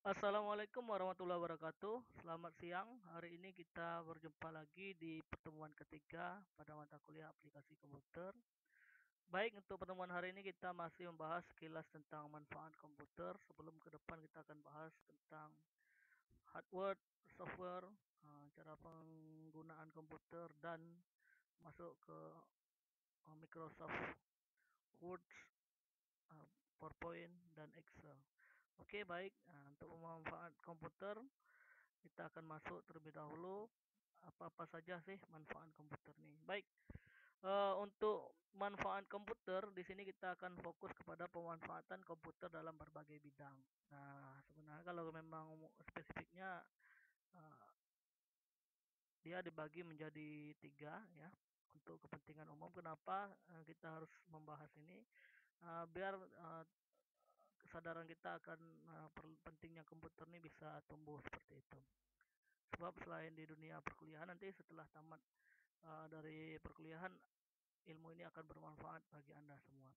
Assalamualaikum warahmatullahi wabarakatuh. Selamat siang. Hari ini kita berjumpa lagi di pertemuan ketiga pada mata kuliah aplikasi komputer. Baik, untuk pertemuan hari ini kita masih membahas sekilas tentang manfaat komputer. Sebelum ke depan kita akan bahas tentang hardware, software, cara penggunaan komputer dan masuk ke Microsoft Word, uh, PowerPoint, dan Excel. Oke, baik. Untuk manfaat komputer, kita akan masuk terlebih dahulu apa-apa saja sih manfaat komputer nih. Baik, untuk manfaat komputer di sini kita akan fokus kepada pemanfaatan komputer dalam berbagai bidang. Nah, sebenarnya kalau memang spesifiknya eh, dia dibagi menjadi tiga ya untuk kepentingan umum. Kenapa kita harus membahas ini? Biar kesadaran kita akan pentingnya komputer ini bisa tumbuh seperti itu. Sebab selain di dunia perkuliahan nanti setelah tamat dari perkuliahan ilmu ini akan bermanfaat bagi Anda semua.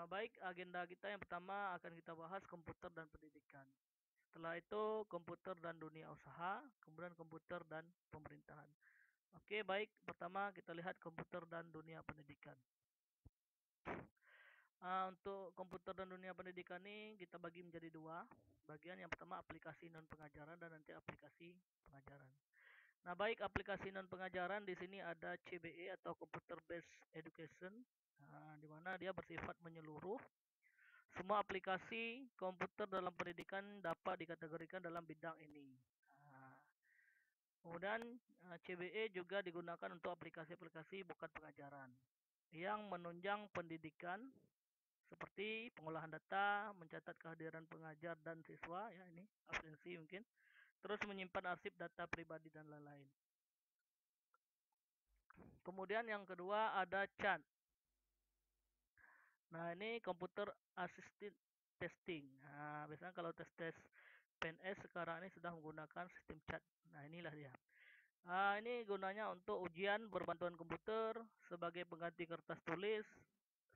Baik, agenda kita yang pertama akan kita bahas komputer dan pendidikan. Setelah itu komputer dan dunia usaha, kemudian komputer dan pemerintahan. Oke, baik. Pertama kita lihat komputer dan dunia pendidikan. Untuk komputer dan dunia pendidikan ini kita bagi menjadi dua. Bagian yang pertama aplikasi non pengajaran dan nanti aplikasi pengajaran. Nah, baik, aplikasi non pengajaran di sini ada CBE atau Computer Based Education, di mana dia bersifat menyeluruh. Semua aplikasi komputer dalam pendidikan dapat dikategorikan dalam bidang ini. Nah, kemudian CBE juga digunakan untuk aplikasi-aplikasi bukan pengajaran yang menunjang pendidikan seperti pengolahan data, mencatat kehadiran pengajar dan siswa, ya ini absensi mungkin, terus menyimpan arsip data pribadi dan lain-lain. Kemudian yang kedua ada CHAT. Nah, ini Computer Assisted Testing. Nah, biasanya kalau tes-tes PNS sekarang ini sudah menggunakan sistem chat. Nah, inilah dia. Ini gunanya untuk ujian berbantuan komputer sebagai pengganti kertas tulis,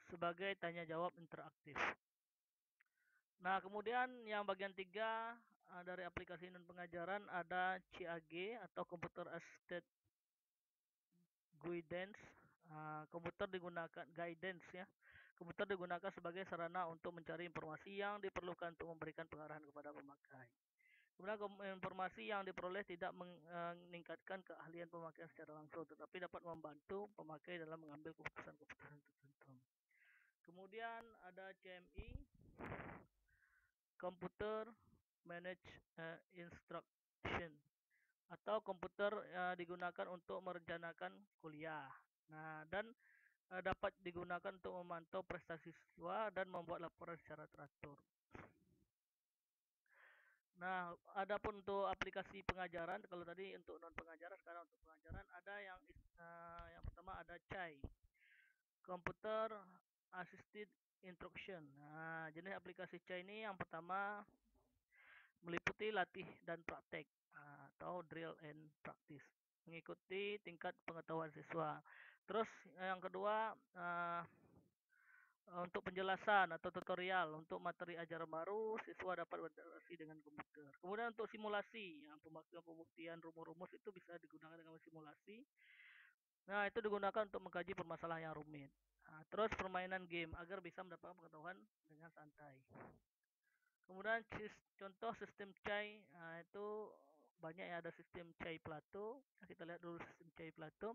sebagai tanya jawab interaktif. Nah, kemudian yang bagian tiga dari aplikasi non pengajaran ada CAG atau Computer Assisted Guidance. Komputer digunakan guidance ya. Komputer digunakan sebagai sarana untuk mencari informasi yang diperlukan untuk memberikan pengarahan kepada pemakai. Kemudian informasi yang diperoleh tidak meningkatkan keahlian pemakaian secara langsung, tetapi dapat membantu pemakai dalam mengambil keputusan-keputusan tertentu. Kemudian ada CMI, Computer Manage Instruction, atau komputer digunakan untuk merencanakan kuliah. Nah, dan dapat digunakan untuk memantau prestasi siswa dan membuat laporan secara teratur. Nah, adapun untuk aplikasi pengajaran, kalau tadi untuk non pengajaran, sekarang untuk pengajaran ada yang pertama ada CHAI, Computer Assisted Instruction. Nah, jenis aplikasi CHAI ini yang pertama meliputi latih dan praktek atau drill and practice, mengikuti tingkat pengetahuan siswa. Terus yang kedua untuk penjelasan atau tutorial untuk materi ajaran baru, siswa dapat berinteraksi dengan komputer. Kemudian untuk simulasi, yang pembuktian rumus-rumus itu bisa digunakan dengan simulasi. Nah, itu digunakan untuk mengkaji permasalahan yang rumit. Nah, terus permainan game agar bisa mendapatkan pengetahuan dengan santai. Kemudian contoh sistem CHAI, itu banyak ya, ada sistem CHAI Plato. Kita lihat dulu sistem CHAI Plato.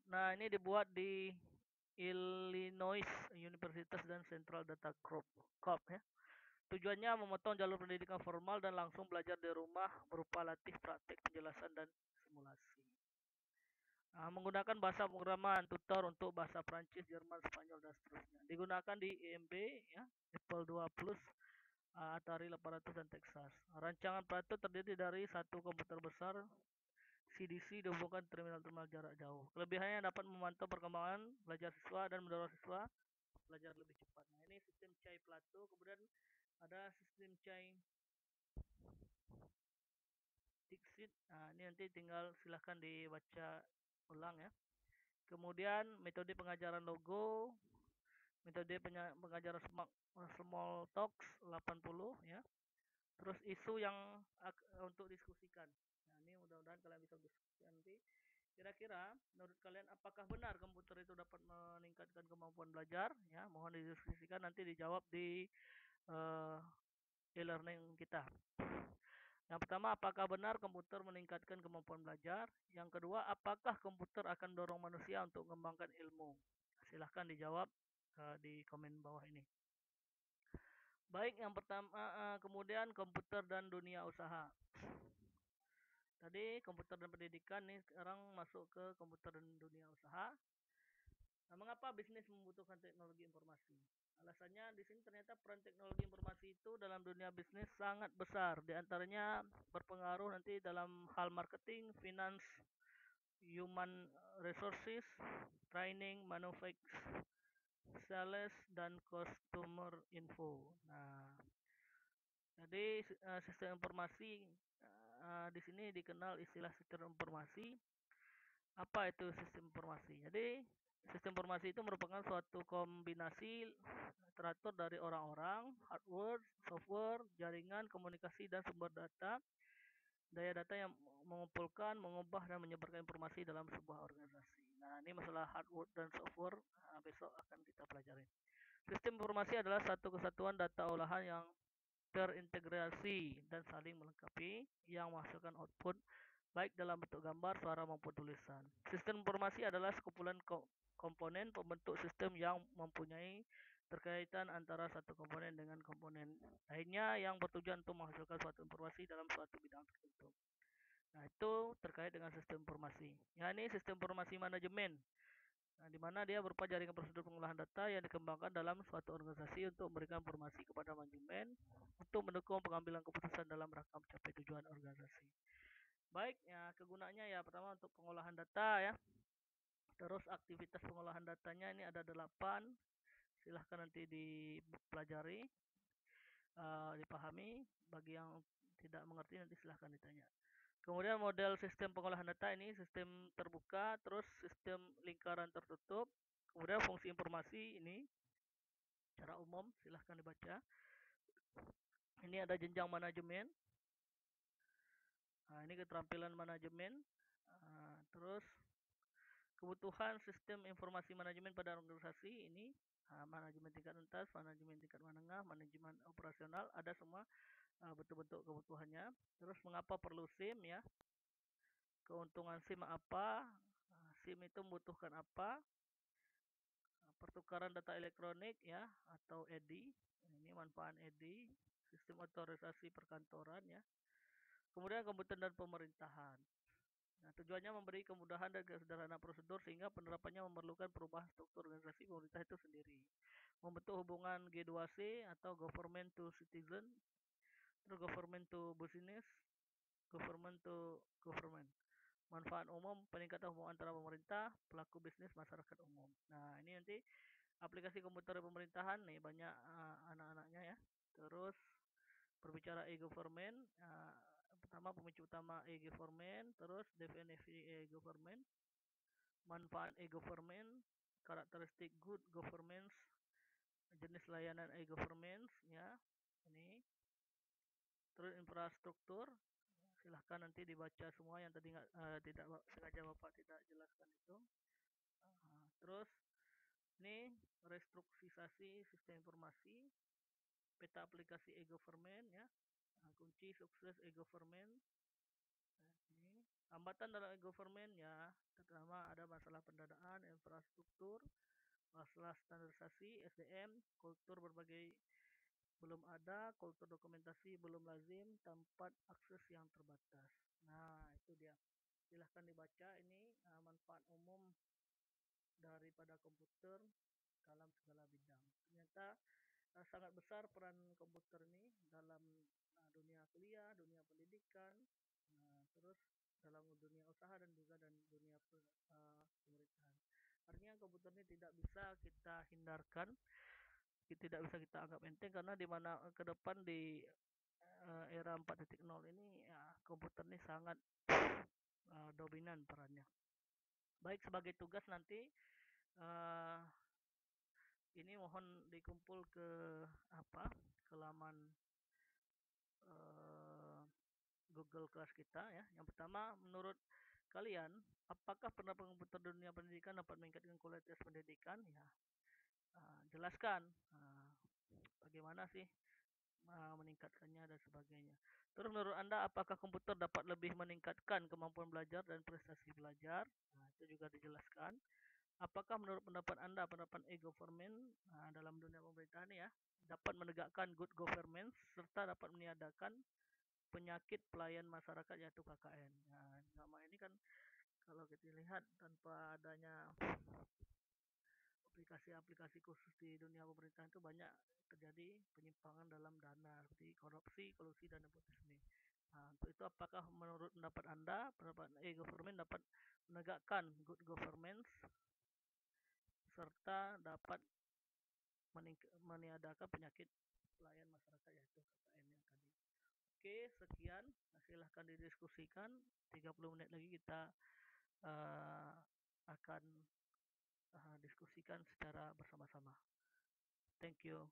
Nah, ini dibuat di Illinois Universitas dan Central Data Corp ya. Tujuannya memotong jalur pendidikan formal dan langsung belajar di rumah berupa latih praktik penjelasan dan simulasi. Menggunakan bahasa pemrograman tutor untuk bahasa Prancis, Jerman, Spanyol dan seterusnya. Digunakan di EMB ya, Apple 2 Plus, Atari 800 dan Texas. Rancangan Plato terdiri dari satu komputer besar CDC dihubungkan terminal-terminal jarak jauh. Kelebihannya dapat memantau perkembangan belajar siswa dan mendorong siswa belajar lebih cepat. Nah, ini sistem CHAI Plato. Kemudian ada sistem CHAI Dixit. Nah, ini nanti tinggal silahkan dibaca ulang ya. Kemudian metode pengajaran logo, metode pengajaran Small Talks 80 ya. Terus isu yang untuk diskusikan. Nah, ini mudah-mudahan kalian bisa diskusi nanti. Kira-kira menurut kalian apakah benar komputer itu dapat meningkatkan kemampuan belajar? Ya, mohon didiskusikan nanti dijawab di uh, e-learning kita. Yang pertama, apakah benar komputer meningkatkan kemampuan belajar? Yang kedua, apakah komputer akan dorong manusia untuk mengembangkan ilmu? Silahkan dijawab di komen bawah ini. Baik, yang pertama, kemudian komputer dan dunia usaha. Tadi komputer dan pendidikan, nih sekarang masuk ke komputer dan dunia usaha. Nah, mengapa bisnis membutuhkan teknologi informasi? Alasannya di sini ternyata peran teknologi informasi itu dalam dunia bisnis sangat besar. Di antaranya berpengaruh nanti dalam hal marketing, finance, human resources, training, manufacturing, sales, dan customer info. Nah, jadi sistem informasi di sini dikenal istilah sistem informasi. Apa itu sistem informasi? Jadi sistem informasi itu merupakan suatu kombinasi teratur dari orang-orang, hardware, software, jaringan, komunikasi, dan sumber data. Daya data yang mengumpulkan, mengubah, dan menyebarkan informasi dalam sebuah organisasi. Nah, ini masalah hardware dan software. Nah, besok akan kita pelajari. Sistem informasi adalah satu kesatuan data olahan yang terintegrasi dan saling melengkapi yang menghasilkan output baik dalam bentuk gambar, suara maupun tulisan. Sistem informasi adalah sekumpulan komponen pembentuk sistem yang mempunyai terkaitan antara satu komponen dengan komponen lainnya yang bertujuan untuk menghasilkan suatu informasi dalam suatu bidang tertentu. Nah, itu terkait dengan sistem informasi. Ya, ini sistem informasi manajemen. Nah, di mana dia berupa jaringan prosedur pengolahan data yang dikembangkan dalam suatu organisasi untuk memberikan informasi kepada manajemen untuk mendukung pengambilan keputusan dalam rangka mencapai tujuan organisasi. Baik, ya kegunaannya ya pertama untuk pengolahan data ya. Terus aktivitas pengolahan datanya ini ada 8. Silahkan nanti dipelajari, dipahami. Bagi yang tidak mengerti nanti silahkan ditanya. Kemudian model sistem pengolahan data ini sistem terbuka, terus sistem lingkaran tertutup. Kemudian fungsi informasi ini secara umum silahkan dibaca. Ini ada jenjang manajemen. Nah, ini keterampilan manajemen. Terus kebutuhan sistem informasi manajemen pada organisasi ini manajemen tingkat atas, manajemen tingkat menengah, manajemen operasional, ada semua bentuk-bentuk kebutuhannya. Terus mengapa perlu SIM ya? Keuntungan SIM apa? SIM itu membutuhkan apa? Pertukaran data elektronik ya atau EDI. Ini manfaat EDI, sistem otorisasi perkantoran ya. Kemudian komputer dan pemerintahan. Nah, tujuannya memberi kemudahan dan kesederhanaan prosedur sehingga penerapannya memerlukan perubahan struktur organisasi pemerintah itu sendiri. Membentuk hubungan G2C atau government to citizen, terus government to business, government to government. Manfaat umum, peningkatan hubungan antara pemerintah, pelaku bisnis, masyarakat umum. Nah, ini nanti aplikasi komputer pemerintahan nih banyak anak-anaknya ya. Terus berbicara e-government, pertama pemicu utama e-government, terus definisi e-government, manfaat e-government, karakteristik good governance, jenis layanan e-government ya. Ini terus infrastruktur, silahkan nanti dibaca semua yang tadi tidak sengaja Bapak tidak jelaskan itu. Terus ini restrukturisasi sistem informasi, peta aplikasi e-government ya, kunci sukses e-government. Ini hambatan dalam e-government ya, terutama ada masalah pendanaan, infrastruktur, masalah standarisasi, SDM, kultur berbagai belum ada, kultur dokumentasi belum lazim, tempat akses yang terbatas. Nah, itu dia. Silahkan dibaca ini manfaat umum daripada komputer dalam segala bidang. Ternyata sangat besar peran komputer ini dalam dunia kuliah, dunia pendidikan, terus dalam dunia usaha dan juga dan dunia pemerintahan. Artinya komputer ini tidak bisa kita hindarkan, tidak bisa kita anggap enteng karena di mana ke depan di era 4.0 ini ya, komputer ini sangat dominan perannya. Baik, sebagai tugas nanti ini mohon dikumpul ke laman goal kelas kita ya. Yang pertama, menurut kalian, apakah penerapan komputer di dunia pendidikan dapat meningkatkan kualitas pendidikan? Ya, jelaskan bagaimana sih meningkatkannya dan sebagainya. Terus menurut Anda apakah komputer dapat lebih meningkatkan kemampuan belajar dan prestasi belajar? Itu juga dijelaskan. Apakah menurut pendapat Anda penerapan e-government dalam dunia pemerintahan ya dapat menegakkan good governance serta dapat meniadakan penyakit pelayan masyarakat yaitu KKN. Nah, selama ini kan kalau kita lihat tanpa adanya aplikasi-aplikasi khusus di dunia pemerintahan itu banyak terjadi penyimpangan dalam dana seperti korupsi, kolusi dan nepotisme. Nah, untuk itu apakah menurut pendapat Anda pendapat e-government dapat menegakkan good governance serta dapat meniadakan penyakit pelayan masyarakat yaitu KKN yang tadi. Oke, sekian. Silahkan didiskusikan. 30 menit lagi kita akan diskusikan secara bersama-sama. Thank you.